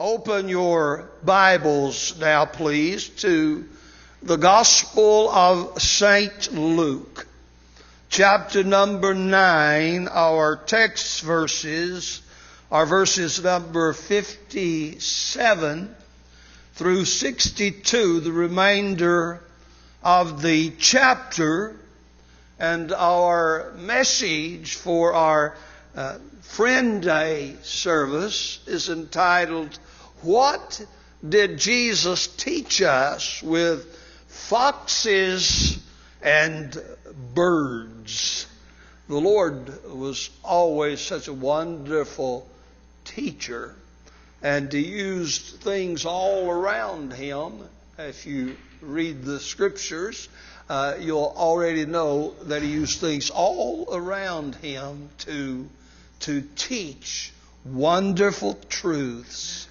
Open your Bibles now, please, to the Gospel of St. Luke, chapter number 9. Our text verses are verses number 57 through 62, the remainder of the chapter. And our message for our Friend Day service is entitled, "What Did Jesus Teach Us with Foxes and Birds?" The Lord was always such a wonderful teacher, and He used things all around Him. If you read the Scriptures, you'll already know that He used things all around Him to teach wonderful truths.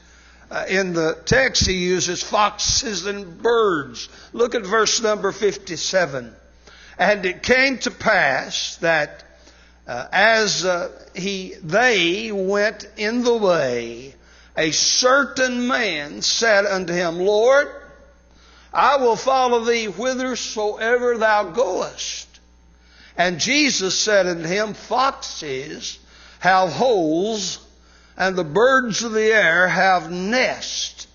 In the text, He uses foxes and birds. Look at verse number 57. "And it came to pass that as they went in the way, a certain man said unto Him, Lord, I will follow Thee whithersoever Thou goest. And Jesus said unto him, Foxes have holes, and the birds of the air have nests,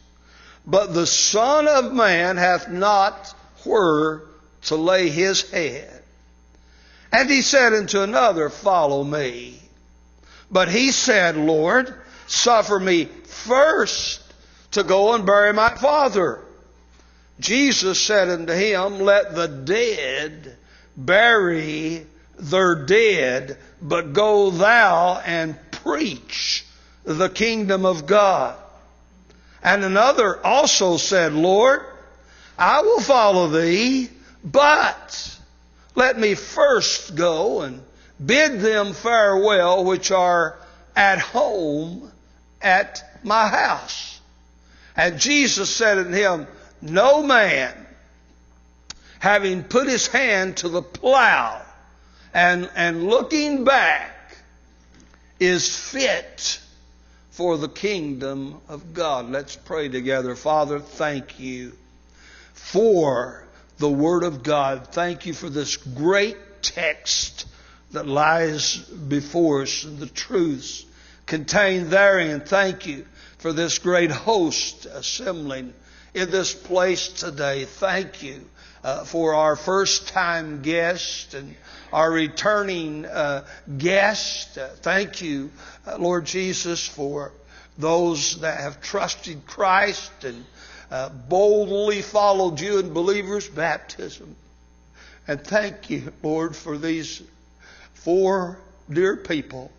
but the Son of Man hath not where to lay his head. And he said unto another, Follow me. But he said, Lord, suffer me first to go and bury my father. Jesus said unto him, Let the dead bury their dead, but go thou and preach the kingdom of God. And another also said, Lord, I will follow Thee, but let me first go and bid them farewell which are at home at my house. And Jesus said unto him, No man, having put his hand to the plow and looking back, is fit for the kingdom of God. Let's pray together. Father, thank You for the Word of God. Thank You for this great text that lies before us and the truths contained therein. Thank You for this great host assembling in this place today. Thank You for our first-time guest and our returning guest. Thank You, Lord Jesus, for those that have trusted Christ and boldly followed You in believers' baptism. And thank You, Lord, for these 4 dear people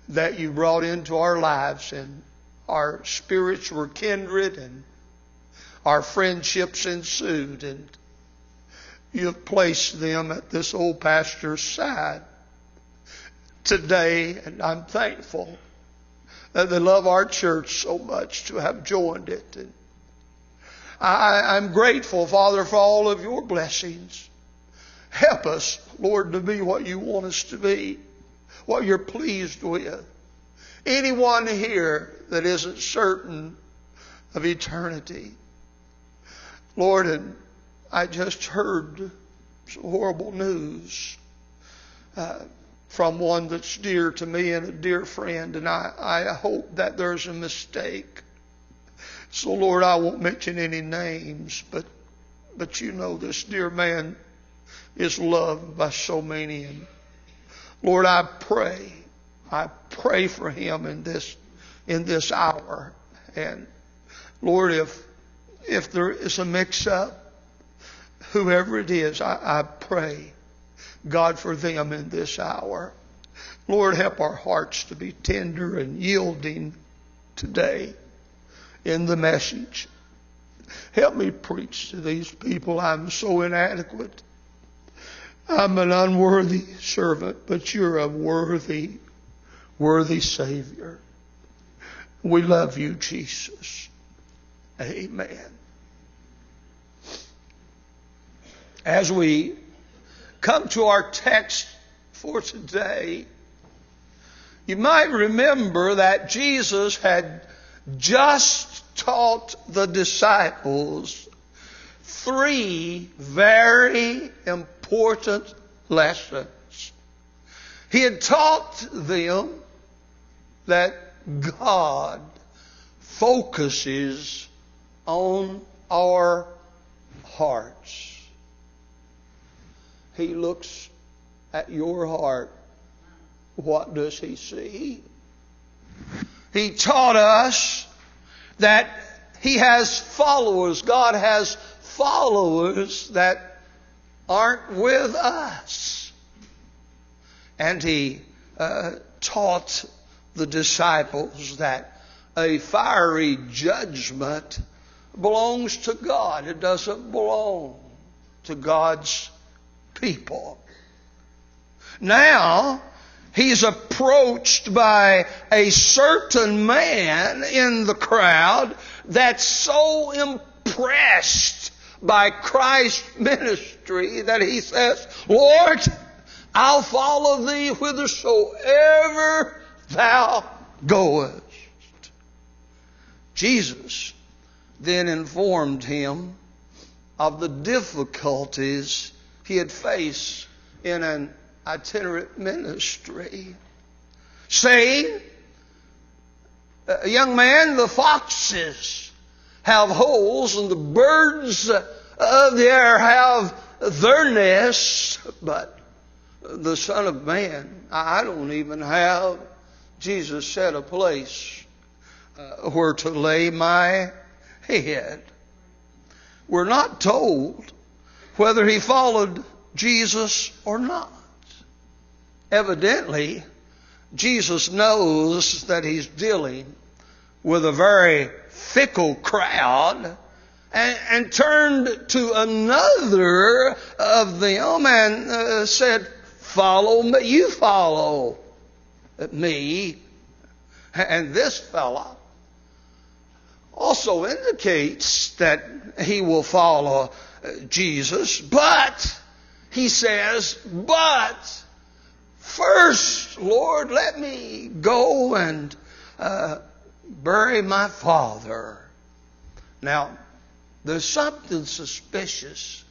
that You brought into our lives, and our spirits were kindred and our friendships ensued, and You have placed them at this old pastor's side today, and I'm thankful that they love our church so much to have joined it. And I'm grateful, Father, for all of Your blessings. Help us, Lord, to be what You want us to be, what You're pleased with. Anyone here that isn't certain of eternity, Lord, and I just heard some horrible news from one that's dear to me and a dear friend, and I hope that there's a mistake. So, Lord, I won't mention any names, but You know this dear man is loved by so many. And Lord, I pray for him in this hour. And Lord, if there is a mix-up, whoever it is, I pray, God, for them in this hour. Lord, help our hearts to be tender and yielding today in the message. Help me preach to these people. I'm so inadequate. I'm an unworthy servant, but You're a worthy Savior. We love You, Jesus. Amen. As we come to our text for today, you might remember that Jesus had just taught the disciples 3 very important lessons. He had taught them that God focuses on our hearts. He looks at your heart. What does He see? He taught us that He has followers. God has followers that aren't with us. And He taught the disciples that a fiery judgment belongs to God. It doesn't belong to God's people. Now, He's approached by a certain man in the crowd that's so impressed by Christ's ministry that he says, Lord, I'll follow Thee whithersoever Thou goest. Jesus then informed him of the difficulties he had faced in an itinerant ministry, saying, young man, the foxes have holes and the birds of the air have their nests, but the Son of Man, I don't even have, Jesus said, a place where to lay my head. We're not told whether he followed Jesus or not. Evidently, Jesus knows that he's dealing with a very fickle crowd and turned to another of them and said, follow me, you follow me. And this fella also indicates that he will follow Jesus, but he says, but first, Lord, let me go and bury my father. Now, there's something suspicious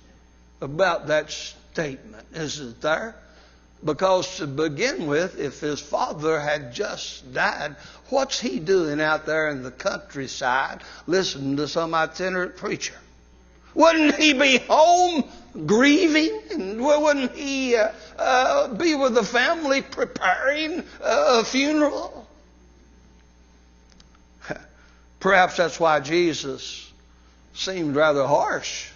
about that statement, isn't there? Because to begin with, if his father had just died, what's he doing out there in the countryside listening to some itinerant preacher? Wouldn't he be home grieving? And wouldn't he be with the family preparing a funeral? Perhaps that's why Jesus seemed rather harsh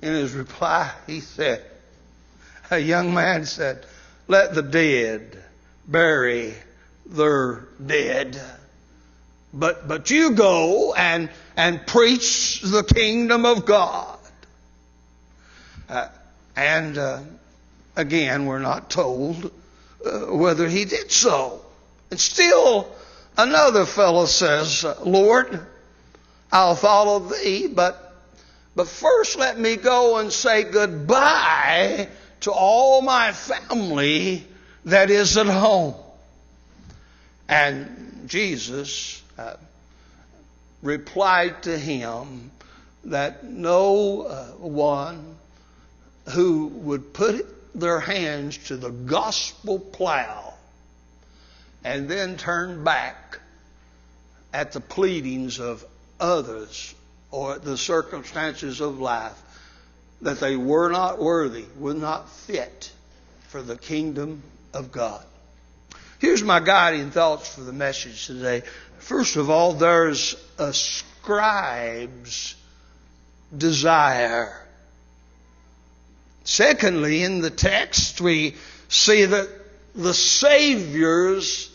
in his reply. He said, a young man said, let the dead bury their dead. But you go and preach the kingdom of God. Again, we're not told whether he did so. And still another fellow says, Lord, I'll follow Thee, but first let me go and say goodbye to all my family that is at home. And Jesus replied to him that no one who would put their hands to the gospel plow and then turn back at the pleadings of others or the circumstances of life, that they were not worthy, were not fit for the kingdom of God. Here's my guiding thoughts for the message today. First of all, there's a scribe's desire. Secondly, in the text, we see that the Savior's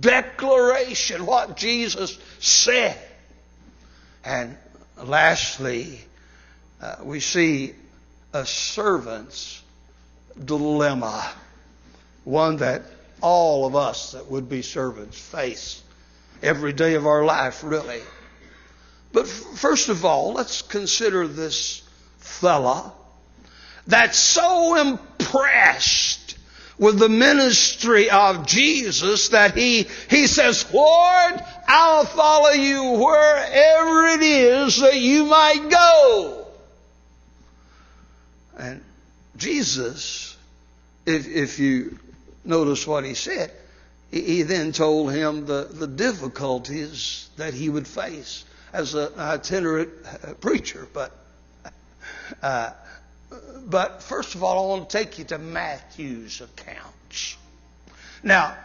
declaration, what Jesus said. And lastly, we see a servant's dilemma, one that all of us that would be servants face every day of our life, really. But first of all, let's consider this fella that's so impressed with the ministry of Jesus that he says, Lord, I'll follow you wherever it is that you might go. And Jesus, if you notice what he said, he then told him the difficulties that he would face as an itinerant preacher. But first of all, I want to take you to Matthew's accounts. Now,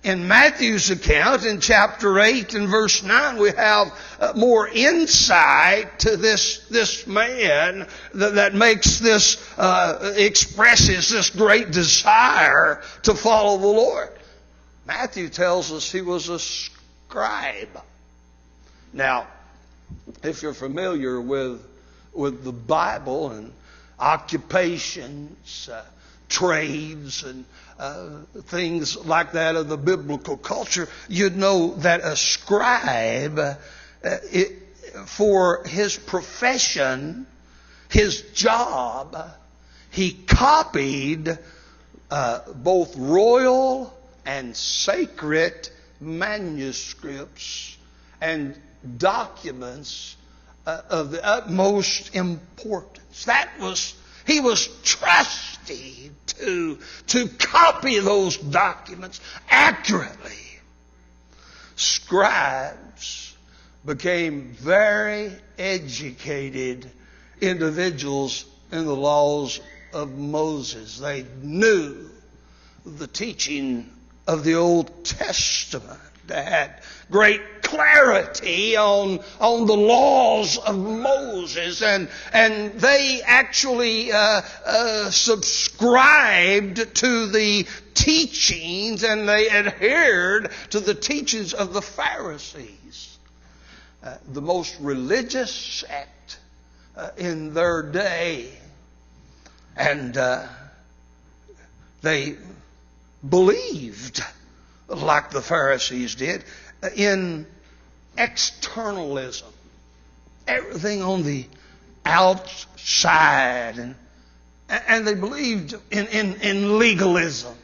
in Matthew's account, in chapter 8 and verse 9, we have more insight to this man that makes this, expresses this great desire to follow the Lord. Matthew tells us he was a scribe. Now, if you're familiar with the Bible and occupations, trades, and things like that of the biblical culture, you'd know that a scribe, for his profession, his job, he copied both royal and sacred manuscripts and documents of the utmost importance. He was trusted to copy those documents accurately. Scribes became very educated individuals in the laws of Moses. They knew the teaching of the Old Testament. They had great clarity on the laws of Moses, and they actually subscribed to the teachings, and they adhered to the teachings of the Pharisees, the most religious sect in their day, and they believed, like the Pharisees did, in externalism. Everything on the outside. And they believed in legalism.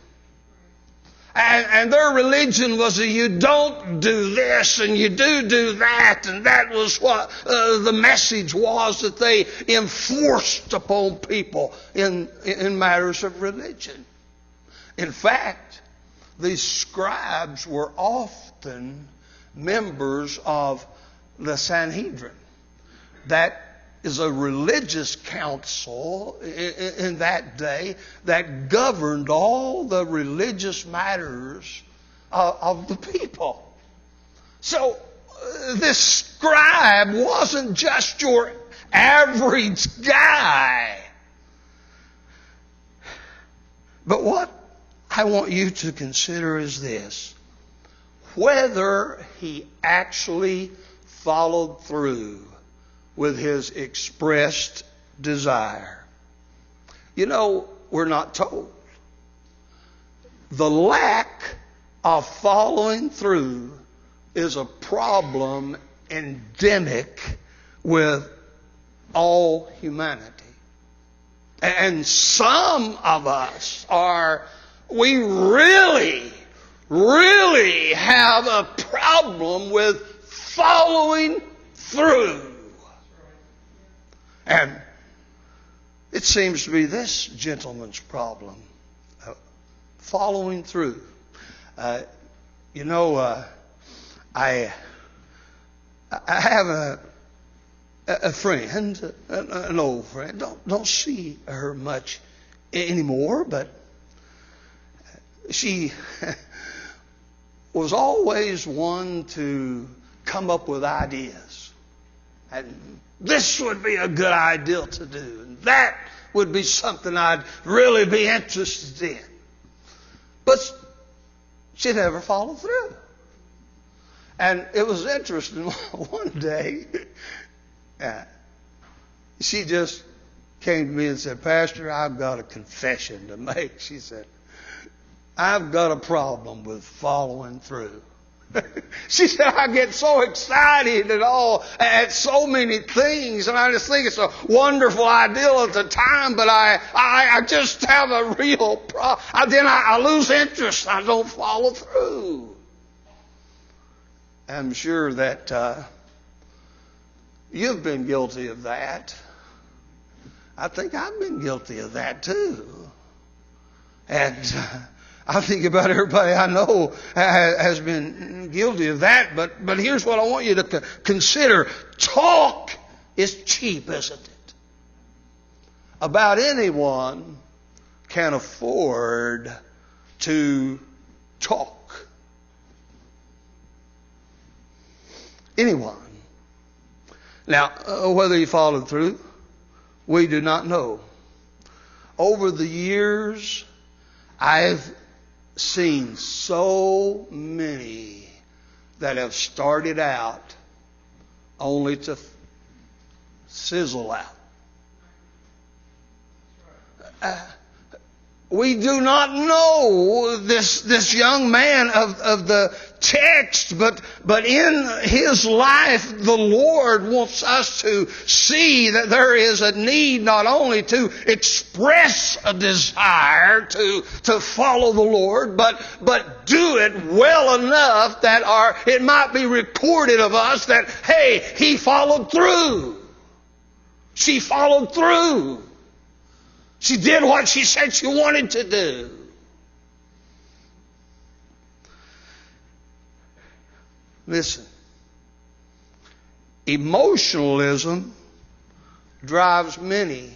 And their religion was that you don't do this and you do that. And that was what the message was that they enforced upon people in matters of religion. In fact, these scribes were often members of the Sanhedrin. That is a religious council in that day that governed all the religious matters of the people. So this scribe wasn't just your average guy. But what I want you to consider is this: whether he actually followed through with his expressed desire. You know, we're not told. The lack of following through is a problem endemic with all humanity. And some of us we really have a problem with following through. And it seems to be this gentleman's problem, following through. I have a friend, an old friend. Don't see her much anymore, but she was always one to come up with ideas. And this would be a good idea to do. And that would be something I'd really be interested in. But she never followed through. And it was interesting. One day, she just came to me and said, "Pastor, I've got a confession to make." She said, "I've got a problem with following through." She said, I get so excited at so many things, and I just think it's a wonderful ideal at the time, but I just have a real problem. Then I lose interest. I don't follow through. I'm sure that you've been guilty of that. I think I've been guilty of that too. And I think about everybody I know has been guilty of that. But here's what I want you to consider. Talk is cheap, isn't it? About anyone can afford to talk. Anyone. Now, whether he followed through, we do not know. Over the years, I've seen so many that have started out only to sizzle out. We do not know this young man of the text, but in his life, the Lord wants us to see that there is a need not only to express a desire to follow the Lord, but do it well enough that it might be recorded of us that, hey, he followed through. She followed through. She did what she said she wanted to do. Listen, emotionalism drives many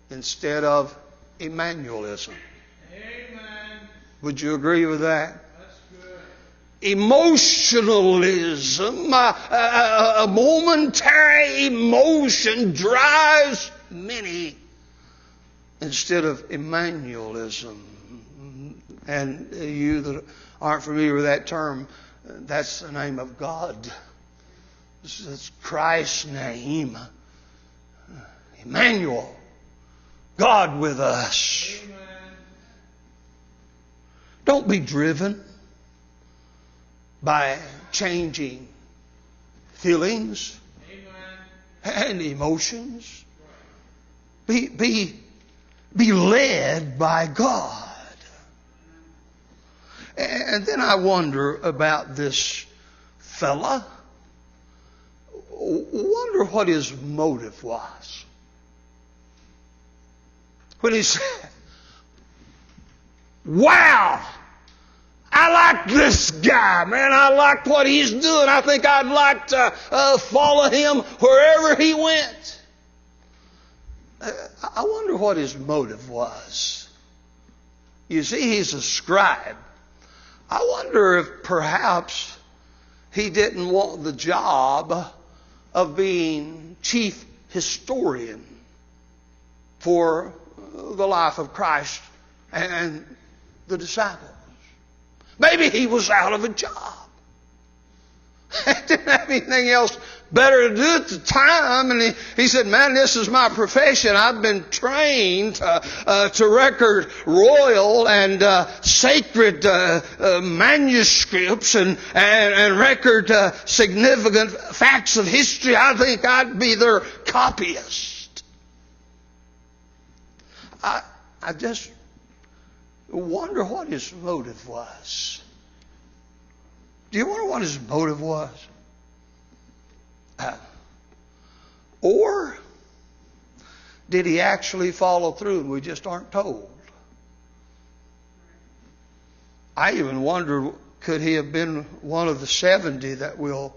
instead of Emmanuelism. Amen. Would you agree with that? That's good. Emotionalism, a momentary emotion drives many instead of Emmanuelism. And you that aren't familiar with that term, that's the name of God. It's Christ's name. Emmanuel. God with us. Amen. Don't be driven by changing feelings and emotions. Be led by God. And then I wonder about this fella. Wonder what his motive was. When he said, wow, I like this guy, man. I like what he's doing. I think I'd like to follow him wherever he went. I wonder what his motive was. You see, he's a scribe. I wonder if perhaps he didn't want the job of being chief historian for the life of Christ and the disciples. Maybe he was out of a job. Didn't have anything else better to do at the time. And he said, man, this is my profession. I've been trained to record royal and sacred manuscripts and record significant facts of history. I think I'd be their copyist. I just wonder what his motive was. Do you wonder what his motive was? Or did he actually follow through and we just aren't told? I even wonder, could he have been one of the 70 that we'll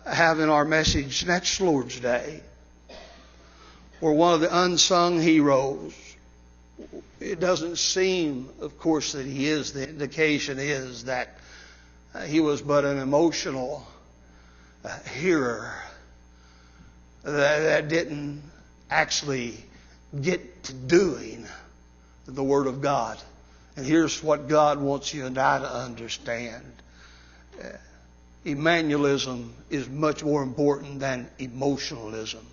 have in our message next Lord's Day? Or one of the unsung heroes? It doesn't seem, of course, that he is. The indication is that he was but an emotional hearer that didn't actually get to doing the Word of God. And here's what God wants you and I to understand. Emmanuelism is much more important than emotionalism.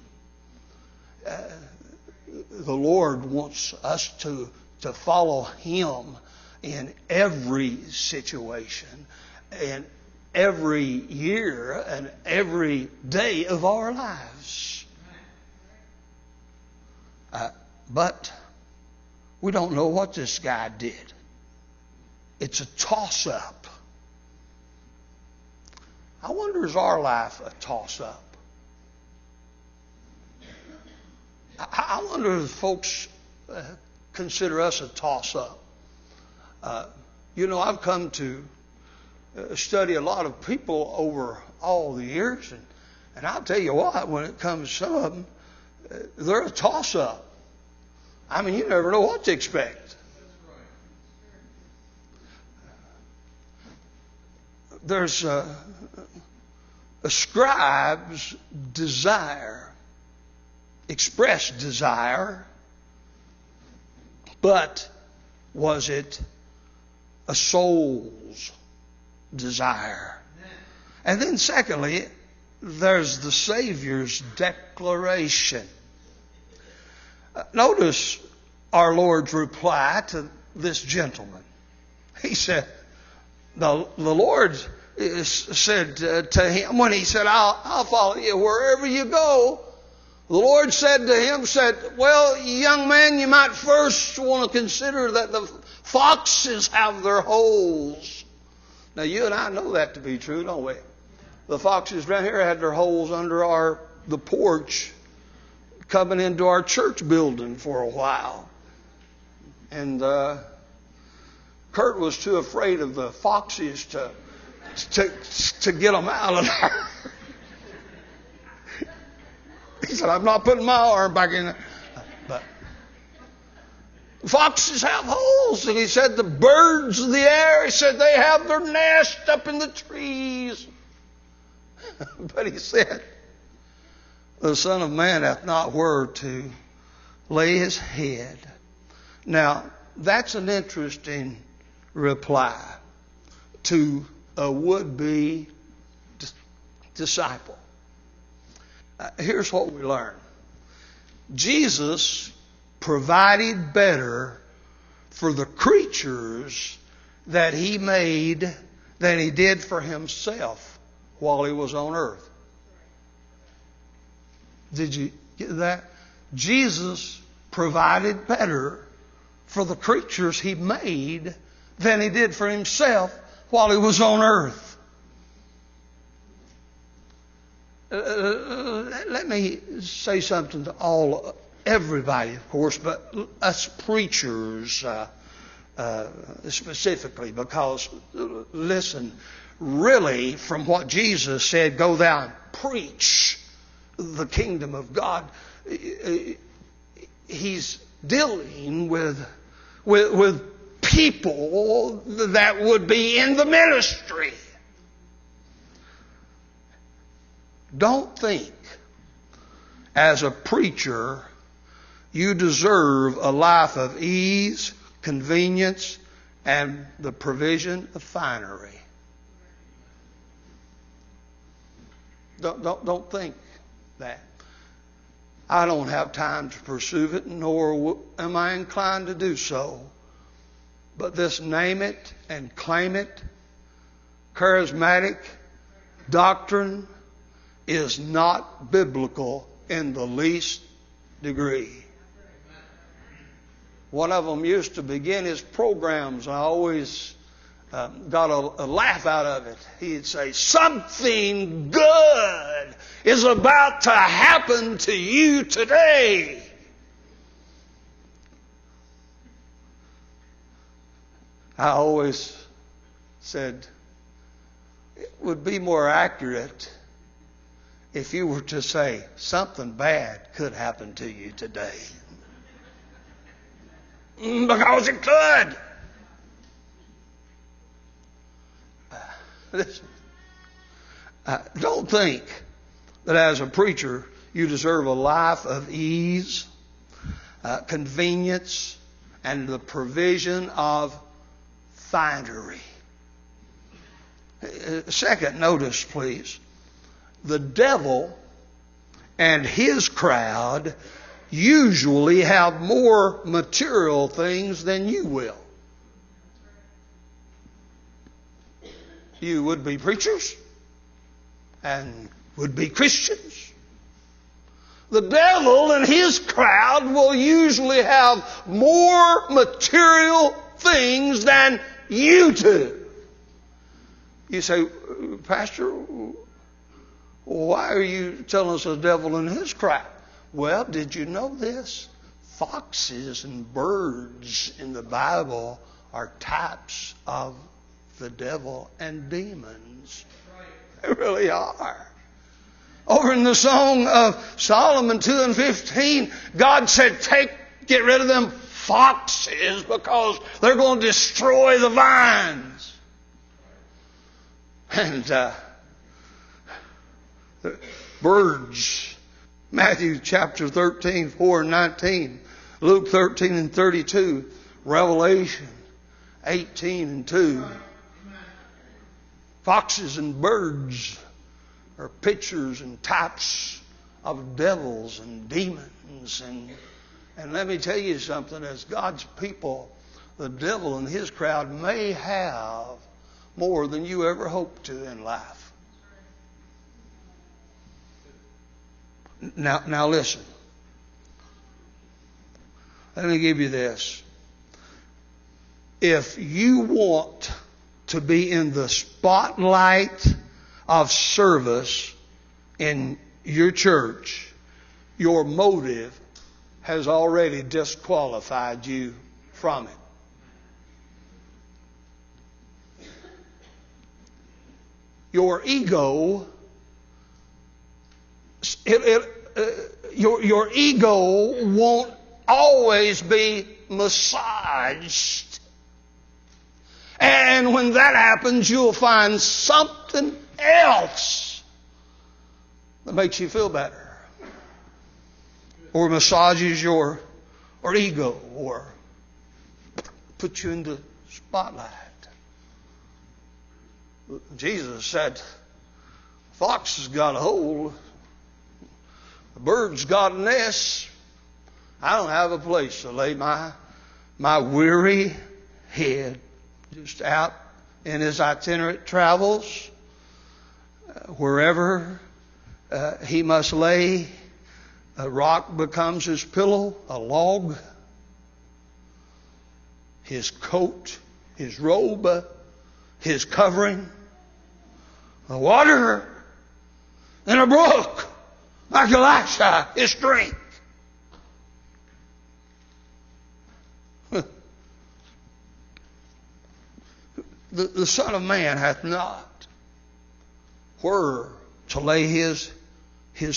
The Lord wants us to follow Him in every situation, in every year and every day of our lives. But we don't know what this guy did. It's a toss-up. I wonder, is our life a toss-up? I wonder if folks consider us a toss-up. I've come to study a lot of people over all the years, and I'll tell you what, when it comes to some of them, they're a toss-up. I mean, you never know what to expect. There's a scribe's desire, expressed desire, but was it a soul's desire? And then secondly, there's the Savior's declaration. Notice our Lord's reply to this gentleman. He said, the Lord said to him, when he said, I'll follow you wherever you go, the Lord said to him, well, young man, you might first want to consider that the foxes have their holes. Now, you and I know that to be true, don't we? The foxes around here had their holes under the porch coming into our church building for a while. And Kurt was too afraid of the foxes to get them out of there. He said, I'm not putting my arm back in there. But foxes have holes. And he said, the birds of the air, he said, they have their nest up in the trees. But he said, the Son of Man hath not where to lay his head. Now, that's an interesting reply to a would-be disciple. Here's what we learn. Jesus provided better for the creatures that he made than he did for himself while he was on earth. Did you get that? Jesus provided better for the creatures he made than he did for himself while he was on earth. Let me say something to everybody, of course, but us preachers specifically, because, listen, really, from what Jesus said, go thou and preach the kingdom of God, he's dealing with people that would be in the ministry. Don't think, as a preacher, you deserve a life of ease, convenience, and the provision of finery. Don't think that. I don't have time to pursue it, nor am I inclined to do so. But this name it and claim it, charismatic doctrine is not biblical in the least degree. One of them used to begin his programs. I always got a laugh out of it. He'd say, something good is about to happen to you today. I always said it would be more accurate if you were to say, something bad could happen to you today. Because it could. Listen, don't think that as a preacher you deserve a life of ease, convenience, and the provision of finery. Second, notice please, the devil and his crowd usually have more material things than you will. you would-be preachers and would-be Christians. The devil and his crowd will usually have more material things than you do. You say, Pastor, why are you telling us the devil and his crowd? Well, did you know this? Foxes and birds in the Bible are types of the devil and demons. They really are. Over in the Song of Solomon 2 and 15, God said, get rid of them foxes because they're going to destroy the vines. And birds, Matthew chapter 13, 4 and 19, Luke 13 and 32, Revelation 18 and 2. Foxes and birds are pictures and types of devils and demons. And let me tell you something, as God's people, the devil and his crowd may have more than you ever hoped to in life. Now listen. Let me give you this. If you want to be in the spotlight of service in your church, your motive has already disqualified you from it. Your ego, your ego won't always be massaged. And when that happens, you'll find something else that makes you feel better, or massages your ego, or puts you in the spotlight. Jesus said, fox has got a hole, the bird's got a nest. I don't have a place to lay my weary head. Just out in his itinerant travels, wherever he must lay, a rock becomes his pillow, a log, his coat, his robe, his covering, a water, and a brook, like Elisha, his strength. The Son of Man hath not where to lay his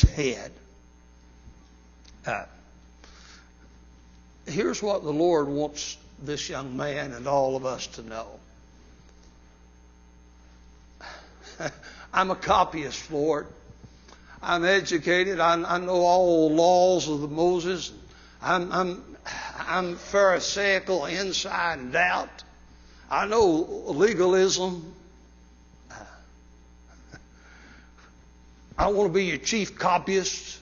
head. Here's what the Lord wants this young man and all of us to know. I'm a copyist, Lord. I'm educated. I know all the laws of the Moses. I'm pharisaical inside and out. I know legalism. I want to be your chief copyist.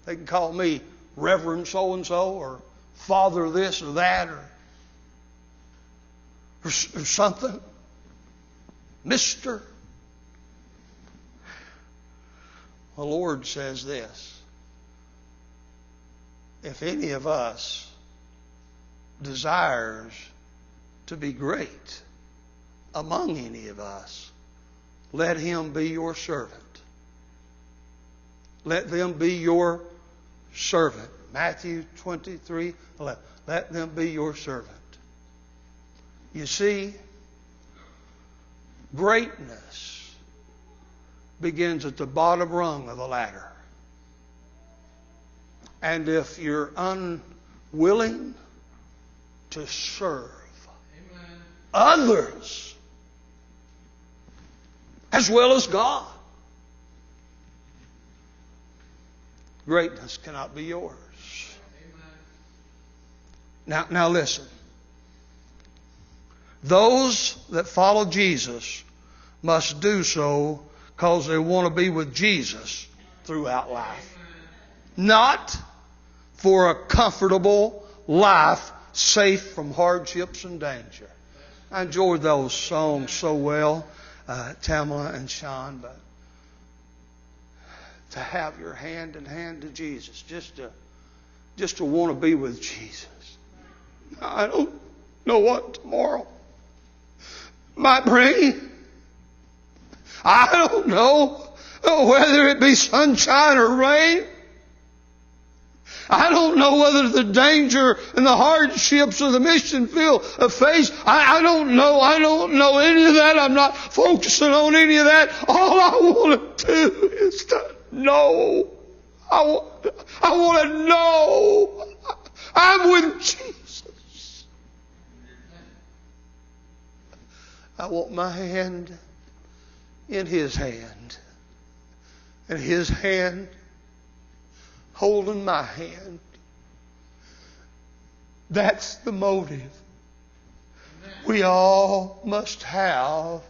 They can call me Reverend so-and-so or Father this or that or something. Mister. The Lord says this. If any of us desires to be great among any of us, let him be your servant. Let them be your servant. Matthew 23:11. Let them be your servant. You see, greatness begins at the bottom rung of the ladder. And if you're unwilling to serve others as well as God, greatness cannot be yours. Now listen. Those that follow Jesus must do so because they want to be with Jesus throughout life. Not for a comfortable life safe from hardships and danger. I enjoyed those songs so well, Tamala and Sean, but to have your hand in hand to Jesus, just to want to be with Jesus. I don't know what tomorrow might bring. I don't know whether it be sunshine or rain. I don't know whether the danger and the hardships of the mission field of faith. I don't know. I don't know any of that. I'm not focusing on any of that. All I want to do is to know. I want to know I'm with Jesus. I want my hand in His hand, and His hand holding my hand. That's the motive we all must have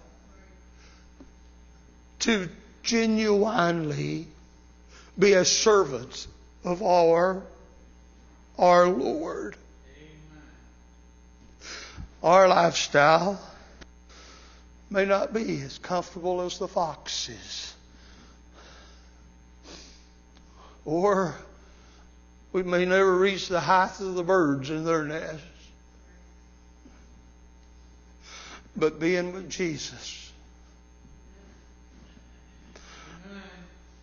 to genuinely be a servant of our Lord. Our lifestyle may not be as comfortable as the foxes, or we may never reach the height of the birds in their nests. But being with Jesus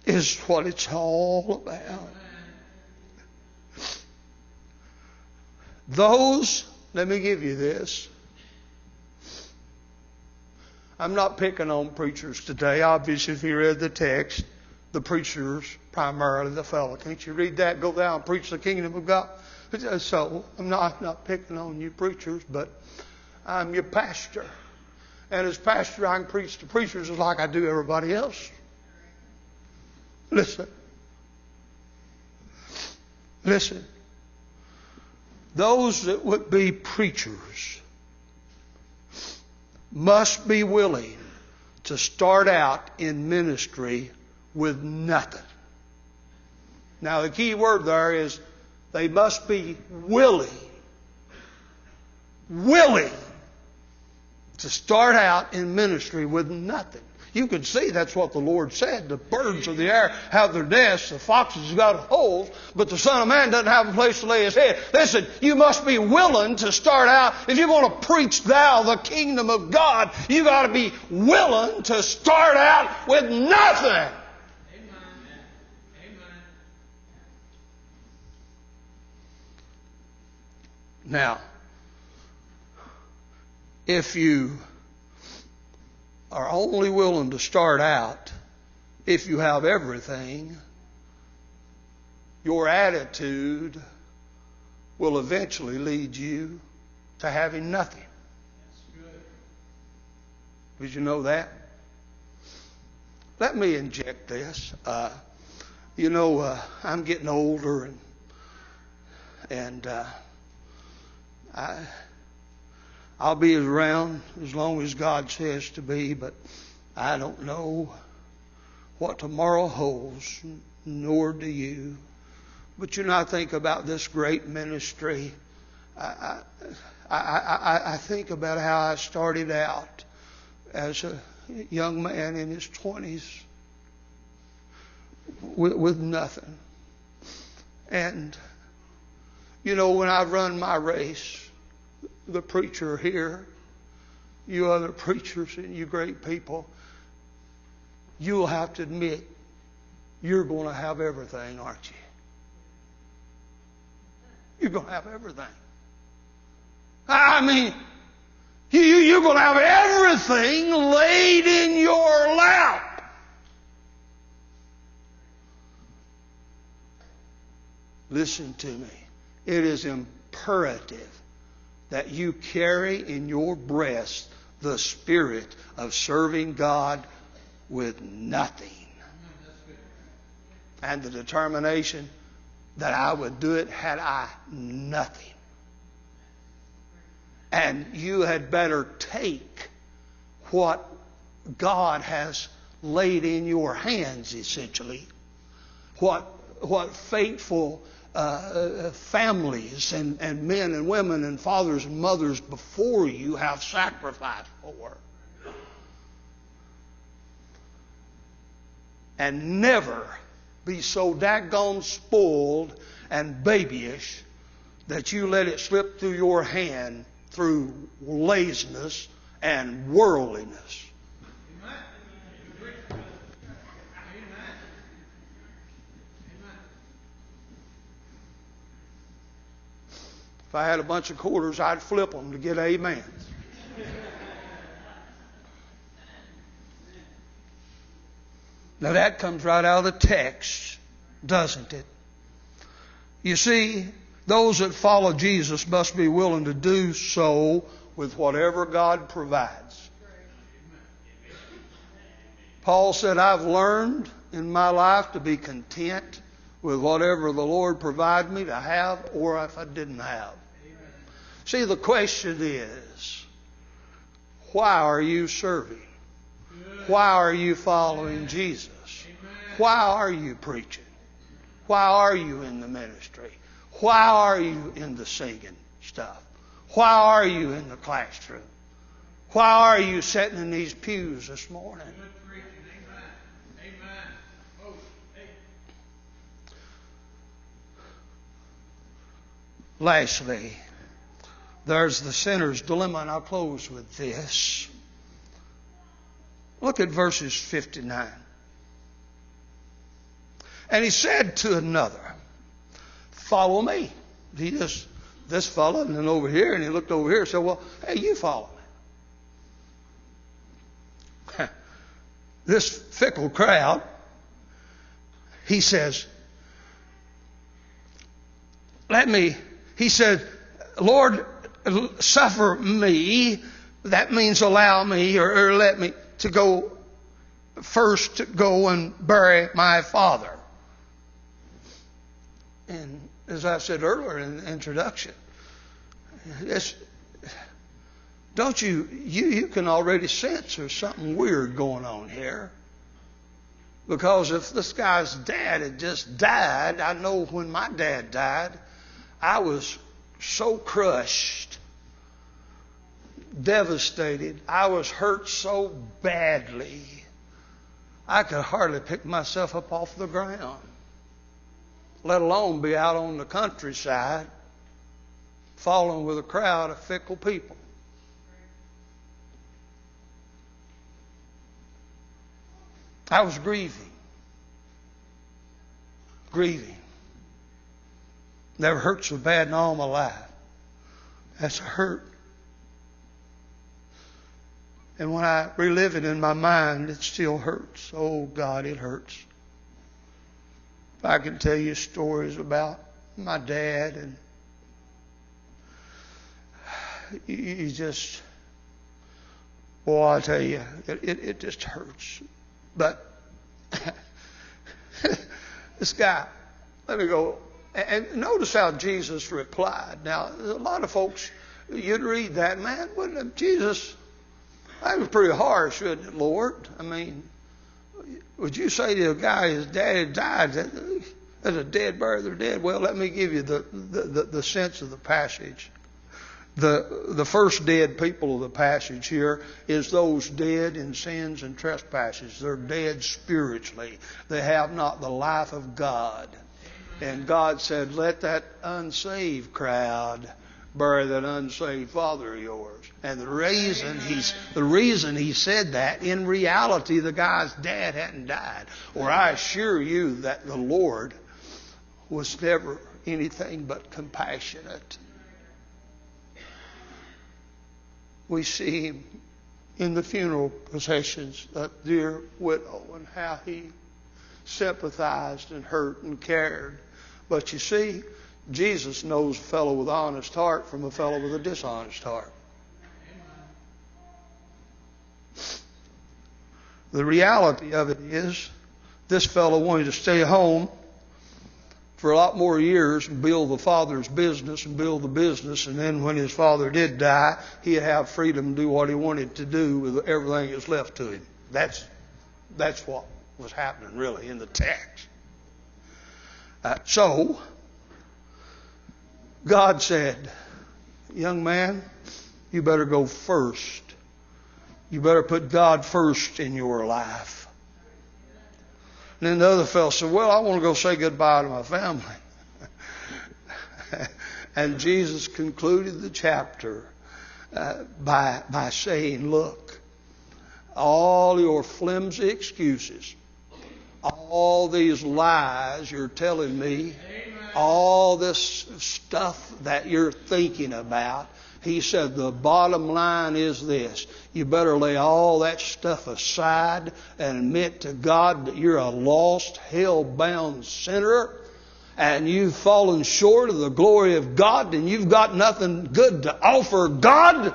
is what it's all about. Let me give you this. I'm not picking on preachers today. Obviously, if you read the text, the preachers, primarily the fellow. Can't you read that? Go down and preach the kingdom of God. So I'm not picking on you preachers, but I'm your pastor. And as pastor, I can preach to preachers just like I do everybody else. Listen. Those that would be preachers must be willing to start out in ministry with nothing. Now the key word there is they must be willing to start out in ministry with nothing. You can see that's what the Lord said. The birds of the air have their nests, the foxes have got holes, but the Son of Man doesn't have a place to lay His head. Listen, you must be willing to start out. If you want to preach thou the kingdom of God, you got to be willing to start out with nothing. Amen. Now, if you are only willing to start out if you have everything, your attitude will eventually lead you to having nothing. That's good. Did you know that? Let me inject this. I'm getting older, and I'll be around as long as God says to be, but I don't know what tomorrow holds, nor do you. But I think about this great ministry. I think about how I started out as a young man in his 20s with nothing. And, when I run my race, the preacher here, you other preachers and you great people, you'll have to admit you're going to have everything, aren't you? You're going to have everything. I mean, you're going to have everything laid in your lap. Listen to me. It is imperative that you carry in your breast the spirit of serving God with nothing. And the determination that I would do it had I nothing. And you had better take what God has laid in your hands, essentially. What faithful families and men and women and fathers and mothers before you have sacrificed for. And never be so daggone spoiled and babyish that you let it slip through your hand through laziness and worldliness. If I had a bunch of quarters, I'd flip them to get amens. Now that comes right out of the text, doesn't it? You see, those that follow Jesus must be willing to do so with whatever God provides. Paul said, I've learned in my life to be content with whatever the Lord provided me to have, or if I didn't have. See, the question is, why are you serving? Why are you following Jesus? Why are you preaching? Why are you in the ministry? Why are you in the singing stuff? Why are you in the classroom? Why are you sitting in these pews this morning? Lastly, there's the sinner's dilemma, and I'll close with this. Look at verses 59. And he said to another, follow me. This fellow, and then over here, and he looked over here and said, well, hey, you follow me. This fickle crowd, he says, he said, Lord, suffer me. That means allow me or let me to go first to go and bury my father. And as I said earlier in the introduction, don't you can already sense there's something weird going on here. Because if this guy's dad had just died, I know when my dad died, I was so crushed, devastated. I was hurt so badly, I could hardly pick myself up off the ground, let alone be out on the countryside, following with a crowd of fickle people. I was grieving. Never hurt so bad in all my life. That's a hurt. And when I relive it in my mind, it still hurts. Oh, God, it hurts. If I can tell you stories about my dad, and you just, boy, I tell you, it just hurts. But this guy, let me go. And notice how Jesus replied. Now, a lot of folks, you'd read that, man, wouldn't Jesus, that was pretty harsh, wouldn't it, Lord? I mean, would you say to a guy, his dad died, there's a dead bird, they're dead? Well, let me give you the sense of the passage. The first dead people of the passage here is those dead in sins and trespasses. They're dead spiritually. They have not the life of God. And God said, let that unsaved crowd bury that unsaved father of yours. And the reason he said that, in reality, the guy's dad hadn't died. Or I assure you that the Lord was never anything but compassionate. We see him in the funeral processions, that dear widow, and how he sympathized and hurt and cared. But you see, Jesus knows a fellow with an honest heart from a fellow with a dishonest heart. The reality of it is, this fellow wanted to stay home for a lot more years and build the father's business and build the business, and then when his father did die, he'd have freedom to do what he wanted to do with everything that's left to him. That's what was happening really in the text. So God said, young man, you better go first. You better put God first in your life. And then the other fellow said, well, I want to go say goodbye to my family. And Jesus concluded the chapter by saying, look, all your flimsy excuses, all these lies you're telling me, all this stuff that you're thinking about, he said the bottom line is this. You better lay all that stuff aside and admit to God that you're a lost, hell-bound sinner and you've fallen short of the glory of God and you've got nothing good to offer God.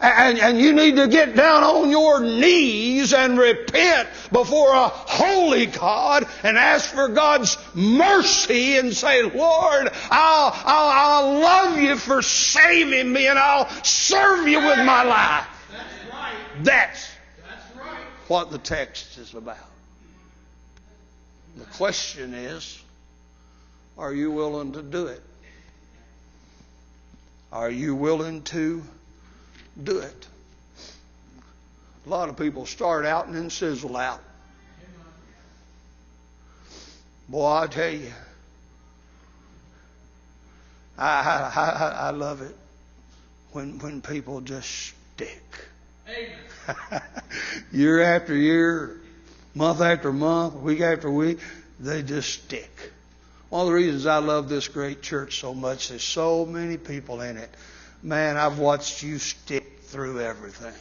And you need to get down on your knees and repent before a holy God and ask for God's mercy and say, Lord, I'll love you for saving me and I'll serve you with my life. That's right. That's right. what the text is about. The question is, are you willing to do it? Are you willing to do it? A lot of people start out and then sizzle out. Boy, I tell you, I love it when people just stick. Amen. Year after year, month after month, week after week, they just stick. One of the reasons I love this great church so much, there's so many people in it. Man, I've watched you stick through everything.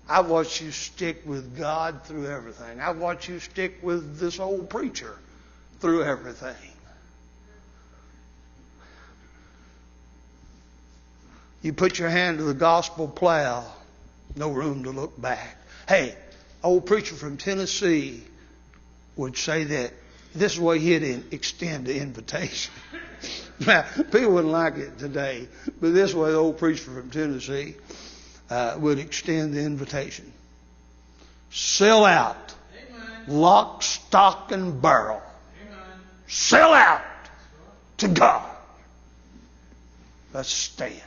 I've watched you stick with God through everything. I've watched you stick with this old preacher through everything. You put your hand to the gospel plow, no room to look back. Hey, old preacher from Tennessee would say that this is the way he'd extend the invitation. Now, people wouldn't like it today, but this way the old preacher from Tennessee would extend the invitation. Sell out. Amen. Lock, stock, and barrel. Amen. Sell out to God. Let's stand.